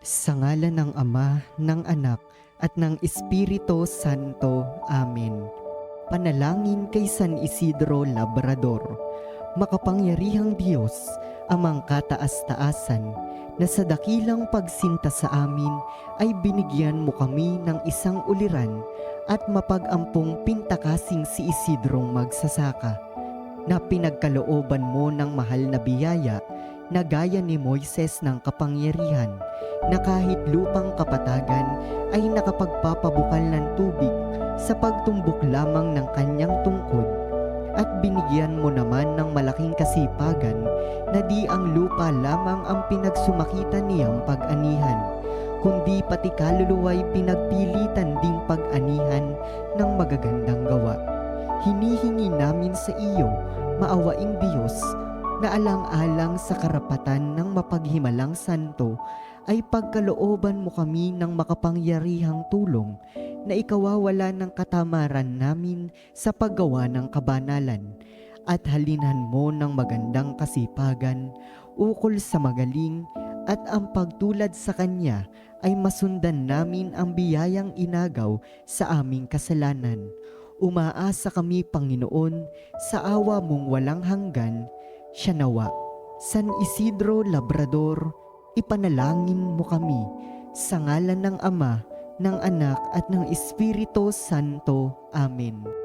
Sa ngalan ng Ama, ng Anak, at ng Espiritu Santo. Amen. Panalangin kay San Isidro Labrador. Makapangyarihang Diyos, amang kataas-taasan, na sa dakilang pagsinta sa amin ay binigyan mo kami ng isang uliran at mapag-ampong pintakasing si Isidrong magsasaka, na pinagkalooban mo ng mahal na biyaya na gaya ni Moises ng kapangyarihan, na kahit lupang kapatagan ay nakapagpapabukal ng tubig sa pagtumbok lamang ng kanyang tungkod, at binigyan mo naman ng malaking kasipagan na di ang lupa lamang ang pinagsumakitan niyang pag-anihan, kundi pati kaluluwa'y pinagpilitan ding pag-anihan ng magagandang gawa. Hinihingi namin sa iyo, maawaing Diyos, na alang-alang sa karapatan ng mapaghimalang santo, ay pagkalooban mo kami ng makapangyarihang tulong na ikawawala ng katamaran namin sa paggawa ng kabanalan, at halinhan mo ng magandang kasipagan ukol sa magaling, at ang pagtulad sa kanya ay masundan namin ang biyayang inagaw sa aming kasalanan. Umaasa kami, Panginoon, sa awa mong walang hanggan. Siya nawa. San Isidro Labrador, ipanalangin mo kami sa ngalan ng Ama, ng Anak, at ng Espiritu Santo. Amen.